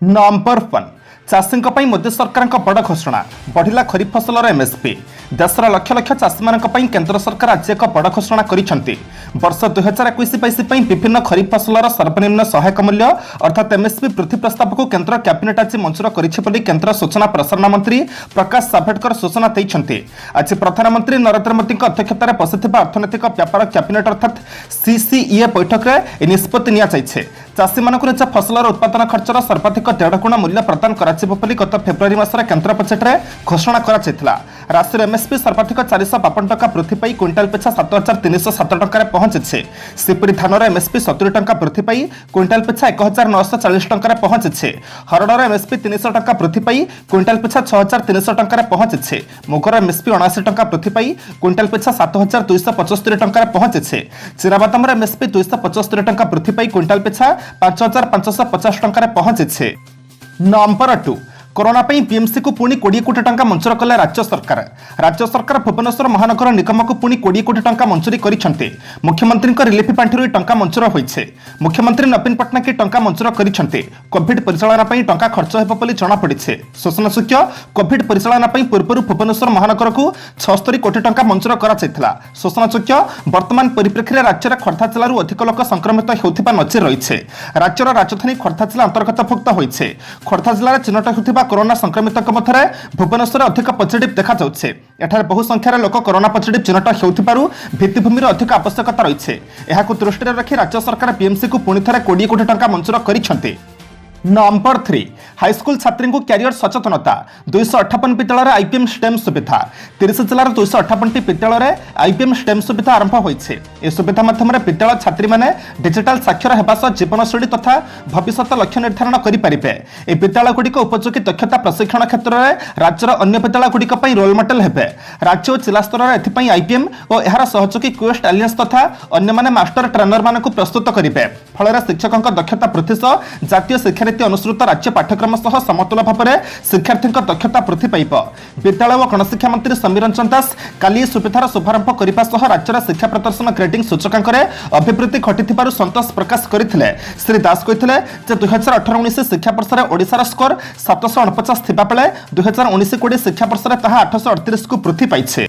Number 1 चाषी मोदी सरकार बड़ घोषणा बढ़िला खरीफ फसलर एमएसपी देशर लक्ष लक्ष चाषी केंद्र सरकार आज एक बड़ घोषणा करिसेंति। वर्ष 2021-22 विभिन्न खरीफ फसलर सर्वनिम्न सहायक मूल्य अर्थात एमएसपी वृद्धि प्रस्ताव को केंद्र कैबिनेट आज मंजूर करिछि केंद्र सूचना प्रसारण मंत्री प्रकाश जावड़ेकर सूचना देइछन्ति। आज प्रधानमंत्री नरेंद्र मोदी अध्यक्षतार बसिथिबा अर्थनैतिक व्यापार कैबिनेट अर्थात सीसीईए बैठक में निष्पत्ति निया जाइछे। चाषी मानक निज फसलर उत्पादन खर्चर सर्वाधिक 1.5 गुण मूल्य प्रदान कराजिबो बोली गत फेब्रुआरी मासर केंद्र बजेट में घोषणा कराଯାଇଥିଲା। राशि एमएसपी सर्वाधिक 452 टंका वृद्धि पाई क्विंटाल पिछा 7307 टंका पहुंची। सिपिरी धानर एमएसपी 70 टंका वृद्धि पाई क्विंटाल पिछा 1940 टंका पहुंची। हरड़र एमएसपी 300 टंका वृद्धि पाई क्विंटाल पिछा 6300 टंका पहुंची। मुगर एमएसपी 79 टंका वृद्धि पाई क्विंटाल पिछा 7275 टंका पहुंची। चिनाबादामर एमएसपी 275 टंका वृद्धि पाई क्विंटाल पिछा 5550 टंका पहुंची। नंबर 2 कोरोना बीएमसी को पुणी 20 कोटी टंका मंजूर कले राज्य सरकार। राज्य सरकार भुवनेश्वर महानगर निगम को पुणी 20 कोटी टंका मंजूरी करिसेंति। मुख्यमंत्री रिलीफ पांठिरु टंका मंजूर होइछे। मुख्यमंत्री नवीन पटनायक टंका मंजूर करिसेंति। कोविड परिचालना पई टंका खर्च हेबो बोली जणा पड़िछे। सूचनासूच्य कोविड परिचालना पई पूर्व भुवनेश्वर महानगर को 76 कोटी टंका मंजूर करा जायतिला। सूचनासूच्य वर्तमान परिप्रेक्षी में राज्य खोर्धा जिलू अधिक लोक संक्रमित होउथिबा नजर रहिछे। राज्यर राजधानी खोर्धा जिला अंतर्गतभुक्त होइछे। खोर्धा जिले में चिन्हट होउथिबा कोरोना संक्रमित मध्य भुवनेश्वर अधिक पॉजिटिव देखा जाउछे। एठार बहु संख्यार लोक कोरोना पॉजिटिव चिन्हट होउथिबारु भित्तिभूमि अधिक आवश्यकता रहिछे। एहाकु दृष्टि रखी राज्य सरकार बीएमसी को पुणी थरे 20 कोटी टंका मंजूर करिसेंति। नंबर 3 हाईस्कूल छात्री को क्यारियर सचेतनता 258 विद्यालय आईपीएम स्टेम सुविधा 30 जिलार 258 विद्यालय आईपीएम स्टेम सुविधा आरंभ होइछे। ए सुविधा माध्यम विद्यालय छात्री माने डिजिटल साक्षर हेबा सह जीवनशैली तथा भविष्यत लक्ष्य निर्धारण करि परिबे। ए विद्यालय गुडी को उपयोगी दक्षता प्रशिक्षण क्षेत्र में राज्यर अन्य विद्यालय गुडी पई रोल मॉडल हेबे। राज्य और जिला स्तर में एथिपई आईपीएम और एहार सहयोगी क्वेस्ट एलियंस तथा अन्य माने मास्टर ट्रेनर मानकु प्रस्तुत करिबे। फଳରେ शिक्षकଙ୍କ दक्षता वृद्धि सह जातीय शिक्षा नीति अनुसृत राज्य पाठ्यक्रम सह समतुल भाव में शिक्षार्थी दक्षता वृद्धि पाइब। विद्यालय और गणशिक्षा मंत्री समीर रंजन दास काली सुविधार शुभारंभ करने सह राज्यर शिक्षा प्रदर्शन ग्रेडिंग सूचकांक अभिवृद्धि घटी संतोष प्रकाश करते। श्री दास कहते 2018-19 शिक्षा वर्ष में ओडिशार स्कोर 749 थिबा बेले 2019-20 शिक्षा वर्ष में ताहा 838 को वृद्धि पाइछे।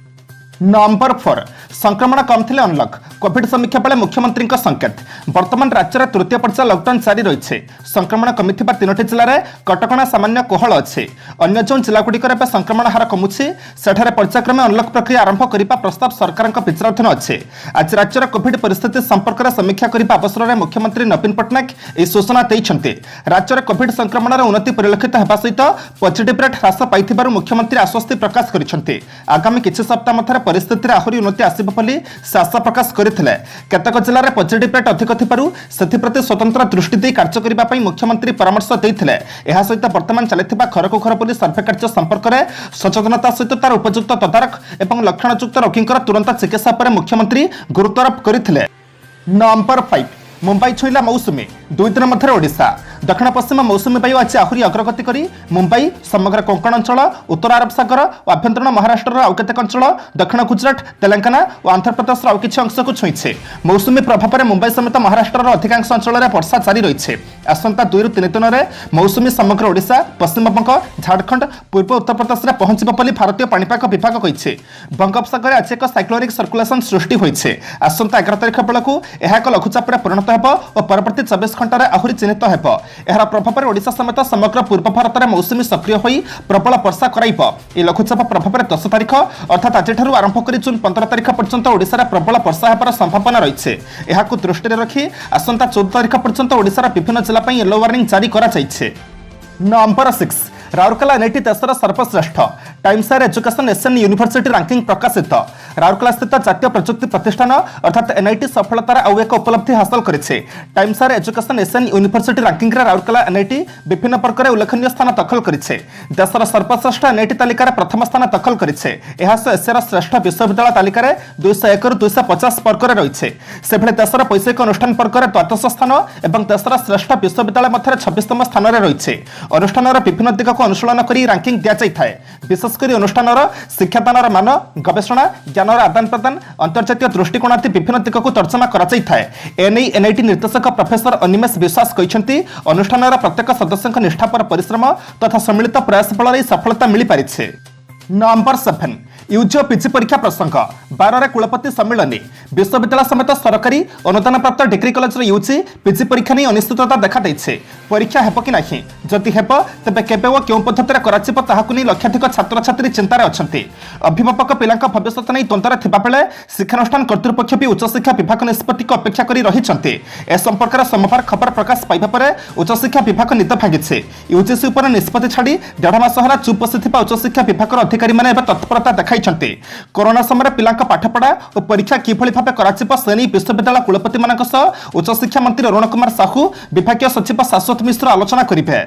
नंबर 4 संक्रमण कम थिले अनलक कोविड समीक्षा बेले मुख्यमंत्री संकेत। वर्तमान राज्य में तृतीय पर्याय लॉकडाउन जारी रही। संक्रमण कमिथिबा 3टी जिले में कटकणा सामान्य कोहल अच्छे। अन्य जो जिलागुड़िकर संक्रमण हार कमुछि सेठारे पर्यायक्रमे अनलक प्रक्रिया आरंभ करने प्रस्ताव सरकार विचाराधीन अच्छे। आज राज्यर कोविड परिस्थिति संपर्क में समीक्षा करने अवसर में मुख्यमंत्री नवीन पटनायक यह सूचना देइछन्ते। राज्यर कोविड संक्रमण उन्नति परिलक्षित होगा सहित पॉजिटिव रेट ह्रास पाइथिबारु मुख्यमंत्री आश्वस्ति प्रकाश करिसेंते। आगामी किछि सप्ताह मध्य परिस्थिति आहरी उन्नति आसिबो बोली से आशा प्रकाश करथिले। केतक जिले में पॉजिटिव रेट अधिक थिबारु सेथिप्रति स्वतंत्र दृष्टि दे कार्य करबा पई मुख्यमंत्री परामर्श देइथिले। एहा सहित वर्तमान चलिथिबा घर को घर पुलिस सर्वे कार्य संपर्क में सचेतनता सहित तार उपयुक्त तदारख एवं लक्षणयुक्त रोगींकर तुरंत चिकित्सा पर मुख्यमंत्री गुरुत्वारोप करथिले। नंबर 5 मुंबई छुईला मौसुमी 2 दिन मध्य ओडिशा दक्षिण पश्चिम मौसुमी वायु आज आहरी अग्रगति करी मुंबई समग्र कोंकण अंचल उत्तर अरब सागर और आभ्यंतरीण महाराष्ट्र आउ केतेक अंचल दक्षिण गुजरात तेलंगाना और आंध्र प्रदेश आउ किछि अंश को छुईछे। मौसुमी प्रभाव में मुंबई समेत महाराष्ट्र अधिकांश अंचल में वर्षा जारी रही। आसंता 2 ରୁ 3 दिन में मौसुमी समग्र ओडिशा पश्चिमबंग झारखंड पूर्व उत्तर प्रदेश में पहुंचब बोली भारतीय पाणीपाग विभाग कहिछे। बंगोपसागर आज एक साइक्लोनिक सर्कुलेशन सृष्टि होइछे। आसंता 11 तारिख बेलकु एहा एक लघुचाप परिणत हेब और परवर्ती 24 घंटा आहरी चिन्हित हेब। एहार प्रभाव में ओडिशा समेत समग्र पूर्व भारत में मौसुमी सक्रिय होई प्रबल वर्षा कराइब। ए लघुचाप प्रभाव में 10 तारिख अर्थात आज आरंभ कर जून 15 तारिख पर्यंत ओडिशा प्रबल वर्षा हेबार संभावना रही। एहाकु दृष्टि रखी आसंता 14 तारिख पर्यंत ओडिशार विभिन्न जिला पर येलो वार्निंग जारी करा जाइछे। नंबर 6 राउरकेला एनआईटी देशर सर्वश्रेष्ठ Times Higher Education Asian university ranking प्रकाशित। राउरकेला स्थित जातीय प्रजुक्ति प्रतिष्ठान अर्थात एनआईटी सफलतार आउ एक उपलब्धि हासिल करिछे। Times Higher Education Asian university ranking रे राउरकेला एनआईटी विभिन्न प्रकार उल्लेखनीय स्थान दखल करिछे। देशर सर्वश्रेष्ठ एनआईटी तालिका रे प्रथम स्थान दखल करिछे। एहा एशियार श्रेष्ठ विश्वविद्यालय तालिका रे 201 ରୁ 250 वर्ग रे रहिछे। सेभळे देशर वैषयिक अनुष्ठान वर्ग रे 12 स्थान एवं देशर श्रेष्ठ विश्वविद्यालय मध्य 26तम स्थान रे रहिछे। अनुष्ठानर विभिन्न दिगक अनुशीलन कर रैंकिंग दि जाए। विशेषकर अनुष्ठान शिक्षादान मान गवेषणा ज्ञान आदान प्रदान अंतर्जातीय दृष्टिकोण आदि विभिन्न दिग को तर्जमा कराई। एनआईटी निर्देशक प्रोफेसर अनिमेष विश्वास कहते अनुष्ठान प्रत्येक सदस्य निष्ठापर परिश्रम तथा सम्मिलित प्रयास फल सफलता मिल पारी। नंबर 7 यूजी और पीजी परीक्षा प्रसंग 12 कुलपति सम्मिलनी विश्वविद्यालय समेत सरकारी अनुदान प्राप्त डिग्री कॉलेज यूजी पीजी परीक्षा नहीं अनिश्चितता देखा देइछे। परीक्षा हेब कि नहीं जदि हेब तेबे केबे ओ केउ पद्धति कराजिब ताहाकु नै लक्षाधिक छात्र छात्री चिंतार अछंती। अभिभावक पिलांका भविष्य नहीं द्वंद्वर थिबा बेले शिक्षानुष्ठान कर्तृपक्ष भी उच्च शिक्षा विभाग निष्पत्ति को अपेक्षा करी रहिछंती। ए संपर्क में सोमवार खबर प्रकाश पाइबा परे उच्च शिक्षा विभाग नीत भांगिछे। यूजीसी उपर निष्पत्ति छाड़ी 1.5 मास होला चुप बसिथिबा उच्च शिक्षा विभाग अधिकारी माने एबे तत्परता देखाई। कोरोना समय पिलांका पाठपढ़ा और परीक्षा किभली भाव कराजिब से नहीं विश्वविद्यालय कुलपति मान उच्च शिक्षा मंत्री अरुण कुमार साहू विभागीय सचिव शाश्वत मिश्र आलोचना करेंगे।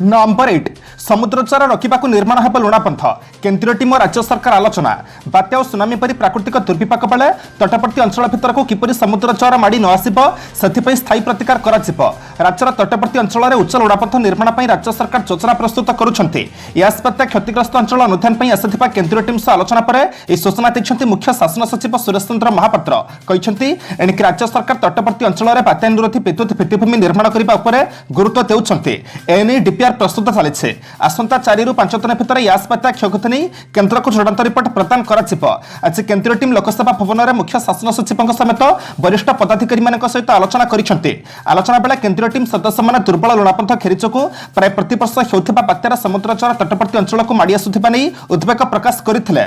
नंबर 8 समुद्रचार रखा निर्माण हेब लुणापंथ केन्द्रीय टीम और राज्य सरकार आलोचना। बात्या और सुनामी परी प्राकृतिक दुर्विपाक बेले तटवर्ती अंचल भितर को किपरि समुद्रचार माड़ी न आसिब से स्थायी प्रतिकार कराजिब। राज्यर तटवर्ती अंचल में उच्च लुणापंथ निर्माण पर राज्य सरकार योजना प्रस्तुत करुछंती। यास्पत्या क्षतिग्रस्त अंचल अनुधान पर आसिथिबा केन्द्रीय टीम सह आलोचना पर यह सूचना दैछंती मुख्य शासन सचिव सुरेश चंद्र महापात्र। कहछंती एणिक राज्य सरकार तटवर्ती अंचल में बात्या निरोधी विद्युत भित्तिभूमि निर्माण करने उपर गुरुत्व देउछंती। एने डीपीआर प्रस्तुत चली आसंता 4 ରୁ 5 दिन भितर यास बात्या क्षयक्षति नहीं केन्द्र को चूड़ांत रिपोर्ट प्रदान कराजिब। आज केन्द्रीय टीम लोकसेवा भवन में मुख्य शासन सचिव समेत वरिष्ठ पदाधिकारी सहित आलोचना करिसेंती। आलोचना बेला केन्द्रीय टीम सदस्य माने दुर्बल लुणापंथ खेरिचकु प्राय प्रतिवर्ष हेउथिबा बात्यार समुद्रचार तटवर्ती अंचल को माड़ी आसुथिबा नै उद्वेग प्रकाश करथिले।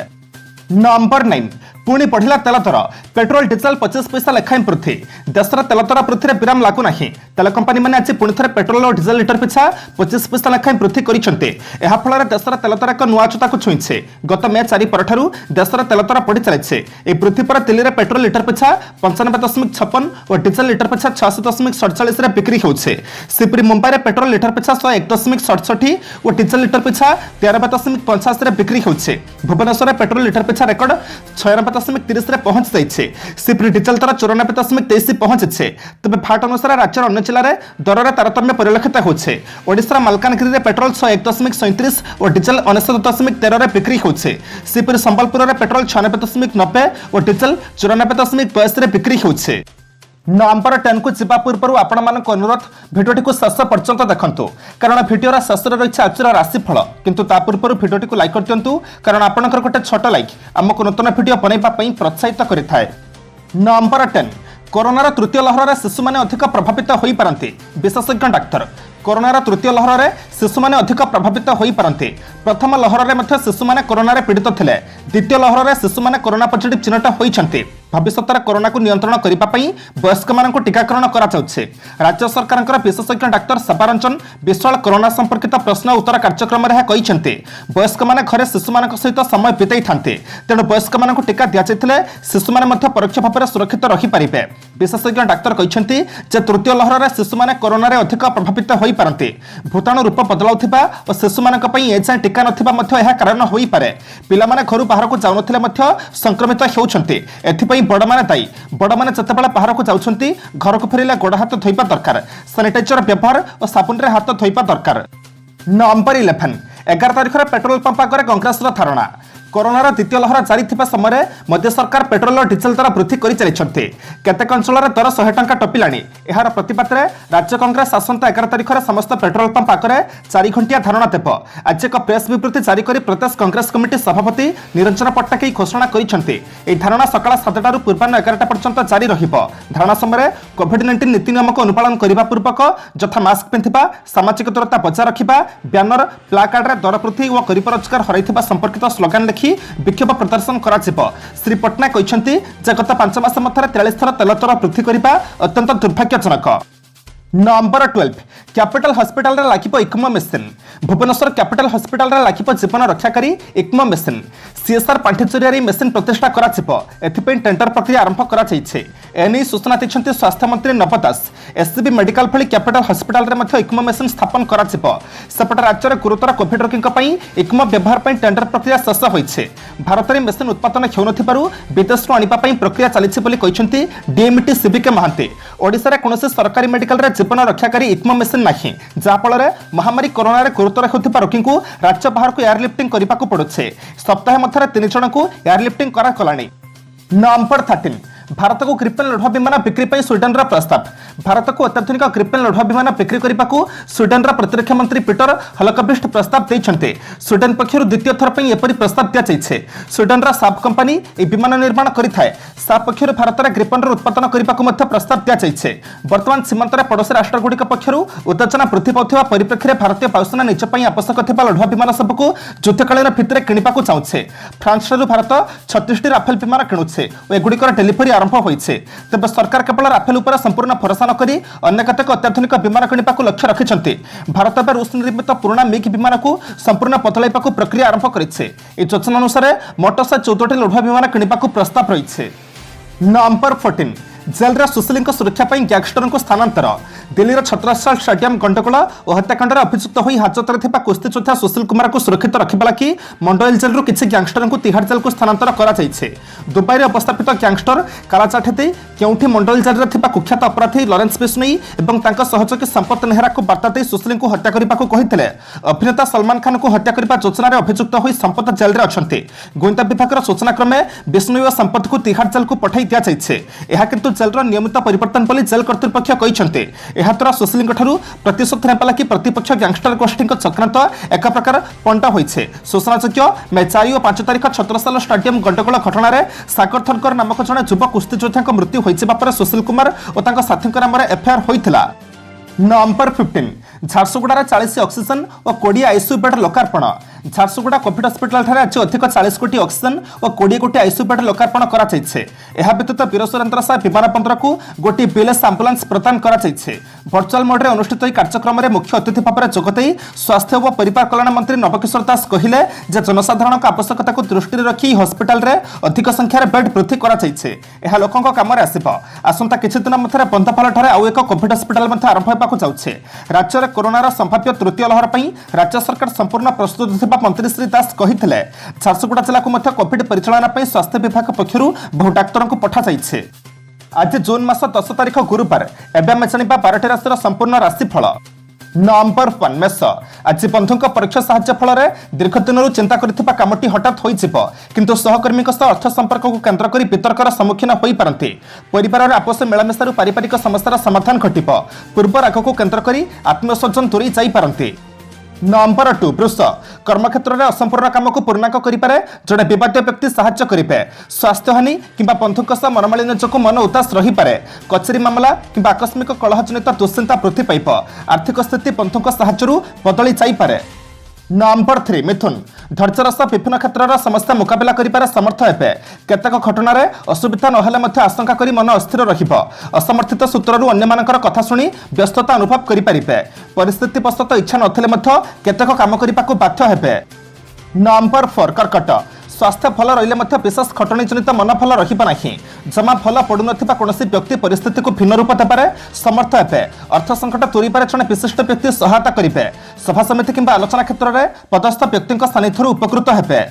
नंबर 9 पुणी बढ़िला तेल दर पेट्रोल डीजेल 25 पैसा लेखाएं वृद्धि। देशर तेल दर वृद्धि विराम लागू नहीं। तेल कंपनी मैंने आज पुणी थे पेट्रोल और डीजेल लिटर पिछा 25 पैसा लेखाएं वृद्धि करते फल देशर तेल दर एक नुआ चुता को छुईछे। गत मे 4 पर देशर तेल दर बढ़ी चली। यह वृद्धि पर दिल्ली में पेट्रोल लिटर पिछा 95.56 और डीजेल लिटर पिछा 86.47 बिक्री होउछे। सेपरी मुंबई में पेट्रोल लिटर पिछा 101.67 और डीजेल लिटर पिछा 13.85 बिक्री होउछे। भुवनेश्वर पेट्रोल लिटर पिछा रेकर्ड 96.30 पहुंच जाइए। सिप्री डीजेल दर 94.23 पहुंचे। तेज भाट अनुसार राज्यर अन्य जिले में दर में तारतम्य परिलक्षित होছে। ओडिशा मालकानगिरी में पेट्रोल 101.37 और डीजेल 99.13 बिक्री होছে। सिप्री संबलपुर में पेट्रोल 96.90 और डीजेल 94.82 बिक्री होছে। नंबर 10 को जीवा पूर्व आपण मान अनुरोध भिडियोटी को शेष पर्यंत देखंतु कारण भिडियोर शेष रही आजर राशिफल किंतु ता पूर्व भिडियोटी को लाइक कर दिंतु कारण आपंकर गोटे छोट लाइक आमको नूतन भिडियो बनैबा पई प्रोत्साहित करिथाय। नंबर 10 कोरोनार तृतीय लहर में शिशु माने अधिक प्रभावित होई पारंती विशेषज्ञ डाक्तर। कोरोनार तृतीय लहर में शिशु माने अधिक प्रभावित होई पारंती। प्रथम लहर में मध्य शिशु माने कोरोना रे पीड़ित थिले। द्वितीय लहर में शिशु माने कोरोना पॉजिटिव चिन्हट होइछंती। भविष्य कोरोना को नियंत्रण करने वयस्क मान टीकाकरण कराଯାଉଛି। राज्य सरकार विशेषज्ञ डाक्तर सबारंजन विश्वाल कोरोना संपर्कित प्रश्न उत्तर कार्यक्रम वयस्क मान घरे शिशु मान सहित समय बिताई था तेणु वयस्क मान टीका दि जाइए शिशु मैंने परोक्ष भाव में सुरक्षित रहीपारे। विशेषज्ञ डाक्तर कहते तृतीय लहर में शिशु मैंने कोरोना अधिक प्रभावित हो पारती। भूताणु रूप बदलाउथिबा और शिशु मान एजाएं टीका नथिबा कारण हो पारे। पिला माने घर बाहर को जाउनथिले संक्रमित होउछंती। एथिपई बड़ माने दायी। बड़ माने जतेबेले बाहर को जाउछंती घर को फेरिले गोड़ हाथ धोइबा दरकार। सैनिटाइजर व्यवहार और साबुन रे हाथ धोइबा दरकार। नंबर 11 11 तारिख में पेट्रोल पंप आगे कांग्रेस धारणा। कोरोनार द्वितीय लहर जारी समय मध्य सरकार पेट्रोल और डीजेल दर वृद्धि कर चली। केतेक अंचल दर 100 टंका टपिलानी। यार प्रतिबाद में राज्य कांग्रेस आसंता 11 तारिख में समस्त पेट्रोल पंप आगे 4 घंटिया धारणा देव। आज एक प्रेस विबृत्ति जारी कर प्रदेश कांग्रेस कमिटी सभापति निरंजन पट्टनायक घोषणा करछंती। एही धारणा सकाळ 7 पूर्वाह्न 11 पर्यंत जारी रहिबो। धारणा समय कोविड-19 नीति नियम को अनुपालन करने पूर्वक यथा मास्क पिंधिबा, सामाजिक दूरता बजाय रखिबा, ब्यानर प्लाकार्ड रे दर वृद्धि और गरीब रोजगार हराइथिबा संपर्कित स्लोगान विक्षोभ प्रदर्शन कराजिबो। श्री पट्टनायक कहते गत 5 मास मध्य 43 थर तेल दर वृद्धि करने अत्यंत दुर्भाग्यजनक। नंबर 12 कैपिटल हॉस्पिटल रे लागिबो ECMO machine. Bhubaneswar capital hospital रे लागिबो जीवन रक्षाकारी इक्मो मेसिन। सीएसआर पांठि जरिया मेसिन प्रतिष्ठा कराजिबो। एथिपई टेंडर प्रक्रिया आरंभ करा जायछि। एनी सूचना दैछन्ति स्वास्थ्य मंत्री नव दास। एससीबी मेडिकल भली कैपिटल हॉस्पिटल रे मध्य इक्मो मेसिन स्थापन कराजिबो। सेपट राज्य रे गुरुतर कोविड रोगी पई इक्मो व्यवहार पई टेंडर प्रक्रिया शेष होइछि। भारत रे मेसिन उत्पादन हेउनथिबारु विदेशରୁ आनिबा पई प्रक्रिया चलिछि बोली कहछन्ति डीएमटी सीबीके महांती। ओडिसा रे कोनोसी सरकारी मेडिकल रे जीवन रक्षाकारी इक्मो मेसीन नहीं जहाँफल महामारी कोरोना गुरुतर होता रोगी को राज्य बाहर को एयरलिफ्टिंग करने को पड़ुছে सप्ताह मध्य 3 जन को एयरलिफ्टिंग करागलानी। नंबर 13 भारत को ग्रिपेन लढ़ुआ विमान बिक्री पर स्वीडेन प्रस्ताव। भारत को अत्याधुनिक ग्रिपेन लढ़ुआ विमान बिक्री करने को स्वीडेन प्रतिरक्षा मंत्री पीटर हलकविस्ट प्रस्ताव देते। स्वीडेन पक्षर द्वितीय थर पर एपरी प्रस्ताव दी जाए। स्वीडेन साप कंपानी यह विमान निर्माण करें। साप पक्षर भारत में ग्रिपेन उत्पादन करने को प्रस्ताव दी जाए। वर्तमान सीमांत पड़ोसी राष्ट्रगुड़िक पक्षर उत्तेजना वृद्धि पाउथिबा परिप्रेक्षी भारतीय वायुसेना निज पर आवश्यक थिबा लढ़ुआ विमान सबको युद्धकालीन भित्तिरे किणिबा को चाहुछे। फ्रांस भारत 36 राफेल विमान किणुछे और एगुड़िकर डेलीवरी आरंभ होइछे। तेज सरकार केवल राफेल उपर संपूर्ण भरोसा न करी अन्य केतेक अत्याधुनिक विमान किणिबा को लक्ष्य रखिछन्ति। भारत एवं रूस निर्मित पुराना मिग विमान को संपूर्ण बदलाइबा को प्रक्रिया आरंभ करिछे। ए योजना अनुसार मोट 14 लढ़ुआ विमान किणिबा को प्रस्ताव रहिछे। नंबर 14 जेल सुशील सुरक्षा गैंगस्टर को स्थानांतर। दिल्ली छत्रसाल स्टेडियम गंडगोल और हत्याकांड अभियुक्त हो हाजत में कुस्ती योद्धा सुशील कुमार को सुरक्षित रखा लगी मंडल जेल किसी गैंगस्टर को तिहाड़ जेल को स्थानांतर कर दुबई में अवस्थापित गैंगस्टर कालाचाठी केउठी मंडल जेल में कुख्यात अपराधी लॉरेंस बिश्नोई और सहयोगी संपत नेहरा को बार्ता दे सुशील को हत्या करने को कहते। अभिनेता सलमान खान को हत्या करने योजन अभियुक्त हो संपत जेल में अच्छा। गोइंदा विभाग सूचना क्रमे बिश्नोई और संपत को तिहाड़ जेल को पठाई दि जाए किंतु जेल नियमित परिवर्तन बोली जेल कर्तृपक्ष कहते। द्वारा सुशील प्रतिशोध नेबा लगी प्रतिपक्ष गैंगस्टर गोष्ठी चक्रांत एक प्रकार पंटा होइछे। सूचनायोग्य मे 4 और 5 तारिख छत्रसाल स्टेडियम गंडगोल घटना सागर थरकर नामक जड़े युवा कुस्ती योद्धा मृत्यु होइछे। सुशील कुमार और साथी नाम एफआईआर होइथिला। नंबर 15 झारसुगुड़ा 40 ऑक्सीजन और 20 आईसीयू बेड लोकार्पण। झारसुगुड़ा कोविड हस्पिटाल आज अधिक 40 कोटी ऑक्सीजन और 20 कोटी आईसीयू बेड लोकार्पण कर व्यतीत वीर सुरेन्द्र साय विमान बंदर को गोटे बीएलएस आंबुलांस प्रदान कर भर्चुआल मोड में अनुष्ठित कार्यक्रम में मुख्य अतिथि भाव में जोगदे स्वास्थ्य और परिवार कल्याण मंत्री नवकिशोर दास कहले जनसाधारण आवश्यकता को दृष्टि रखी हस्पिटाल में अधिक संख्यार बेड वृद्धि कर लोकों कम आसंता किछि दिन मध्य बंधपाल आउ एक कोविड हस्पिटाल आरंभ होगा जाउछे। राज्य में कोरोनार संभाव्य तृतीय लहर पर राज्य सरकार संपूर्ण प्रस्तुत थिबा मंत्री श्री दास कहिथिले। झारसुगुड़ा जिला को कोविड परिचालना पर स्वास्थ्य विभाग पक्षर बहु डाक्तर को पठा जाइछे। आज जून मास 10 तारिख गुरुवार एवं आम जाना 12टी राशि संपूर्ण राशिफल। नंबर 1 मेष आज बंधु परीक्षा साहाय्य फल दीर्घ दिन चिंता करथिबा कामटी हठात होइजिबो किंतु सहकर्मी अर्थ संपर्क को केन्द्र कर वितर्कर सम्मुखीन होई पारंती। परिवार आपस मिलामिशारू पारिवारिक समस्यार समाधान घटिबो। पूर्व राग को केन्द्र कर आत्मस्वजन दूरी जाई पारंती। नंबर 2 वृष कर्मक्षेत्र में असंपूर्ण काम को पूर्णांक करें जड़े विवादित व्यक्ति साहाय्य करेंगे। स्वास्थ्य हानि किंबा बंधु सह मनमालिन्य जो मन उदास रही पारे। कचेरी मामला किंबा आकस्मिक कलह जनित दुश्चिंता वृद्धि पाइब। आर्थिक स्थिति बंधु साहाय्य बदली जापे। नंबर 3 मिथुन धैर्यर सह विभिन्न क्षेत्र समस्या मुकाबला कर समर्थ हे। केतक घटना असुविधा ना आशंका कर मन अस्थिर असमर्थित सूत्रु अन्य कथा शुणी व्यस्तता अनुभव करें। परिस्थिति वशत इच्छा नथिले केतक काम करने को बाध्य हे। नंबर 4 कर्कट स्वास्थ्य भल रही विशेष खटणी जनित मन भल रहा जमा भल पड़ू ना कौन व्यक्ति परिस्थिति को भिन्न रूप देवे समर्थ हे। अर्थ संकट दूरीबार जड़े विशिष्ट व्यक्ति सहायता करेंगे। सभा समिति किंबा आलोचना क्षेत्र में पदस्थ व्यक्ति सानिध्य उपकृत हे।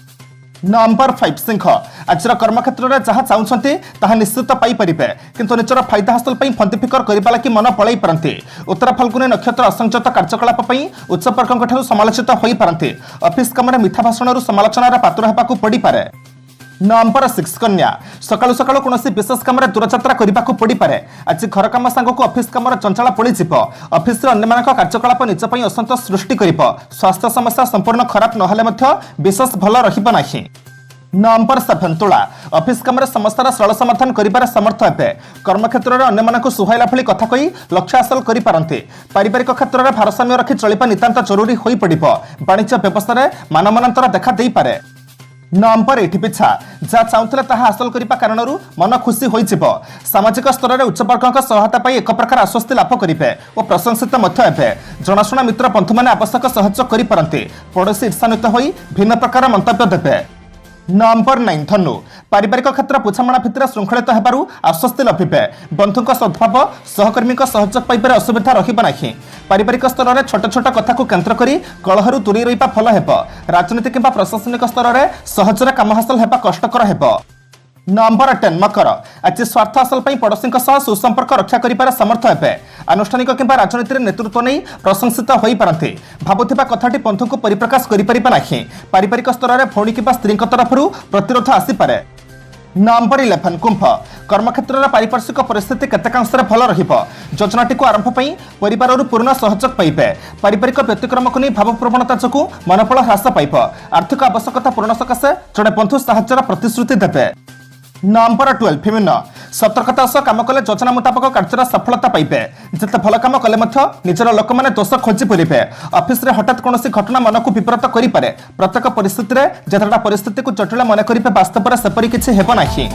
नंबर 5 सिंह आज कर्मक्षेत्र में जहाँ चाहते ताहा निश्चित पाइपर किंतु निजर फायदा हासिल फंदी फिकर करने लगी मन पलि पारती। उत्तर फाल्गुनी नक्षत्र असंयत कार्यकलाप उच्च वर्ग समालोचित हो पारती। ऑफिस कम मिठा भाषण समालोचनार पात्र होगा पड़ पारे। नंबर 6 कन्या सकालू सकालू कौन विशेष कम दूरयात्रा करने को पड़ पारे। आज घर कम सांग को ऑफिस कम चंचला पड़ीज। ऑफिस अन्य कार्यकलाप निजपाई असंतोष सृष्टि कर। स्वास्थ्य समस्या संपूर्ण खराब ना विशेष भल रहा। नंबर 7 तुला ऑफिस कम समस्या सरल समाधान कर समर्थ हे। कर्मक्षेत्र में अन्य सुहाइला भली कथा कही लक्ष्य हासिल कर पारती। पारिवारिक क्षेत्र में भारसाम्य रखी चलवा नितांत जरूरी हो पड़। वाणिज्य व्यवस्था मानमनांतर देखा दे पारे। नंबर 8 पिछा जहाँ चाहूले ताहा हासिल करने कारण मन खुशी हो। सामाजिक स्तर में उच्च वर्ग सहायता पाई एक प्रकार आश्वस्ति लाभ करेंगे और प्रशंसित हे। जनाशुना मित्र बंधु मैंने आवश्यक सहयोग कर पड़ोशी ईर्षान्वित हो भिन्न प्रकार मंतव्य देवे। नंबर 9 धनु पारिवारिक क्षेत्र बुझामणा भितर श्रृंखलित होबारु आश्वस्ति लभिबे। बंधुक सद्भाव सहकर्मी सहयोग पाइबार असुविधा रहिबा नाही। पारिवारिक स्तर में छोट छोट कथा को केन्द्र करी कलहरु दूरी रहिबा फल हेब। राजनीति किंबा प्रशासनिक स्तर में सहजरे काम हासिल हेबा कष्टकर हेब। नंबर 10 मकर आज स्वार्थ हासिल पर पड़ोशी सुसंपर्क रक्षा कर समर्थ हे आनुष्ठानिक कि राजनीति नेतृत्व नहीं प्रशंसित हो पारती भावुवा कथाटी पंथ को परिप्रकाश करना पारिवारिक स्तर में भौणी कि स्त्री तरफ प्रतिरोध आसीपे। नंबर 11 कुंभ कर्मक्षेत्र में पारिपार्श्विक परिस्थिति केतेकांश भल योजनाटी को आरंभ परिवार पूर्ण सहयोग पाइबे पारिवारिक व्यतिक्रम को नहीं भाव प्रवणता जो मनोबल ह्रास पाइब आर्थिक आवश्यकता पूरण सकाशे जड़े बंधु साहाय्यर प्रतिश्रुति देते। नंबर 12 विभिन्न सतर्कता सह काम कले योजना मुताबक कार्य सफलता पाइबे जिते भल काम कले निजर लोक मैंने दोष खोजी बुलिबे ऑफिस रे हठात कौन घटना मन को विपरीत करें प्रत्येक परिस्थिति में जतटा परिस्थिति को जटिल मन करेंगे वास्तव में सेपरी किसी हेब नहीं।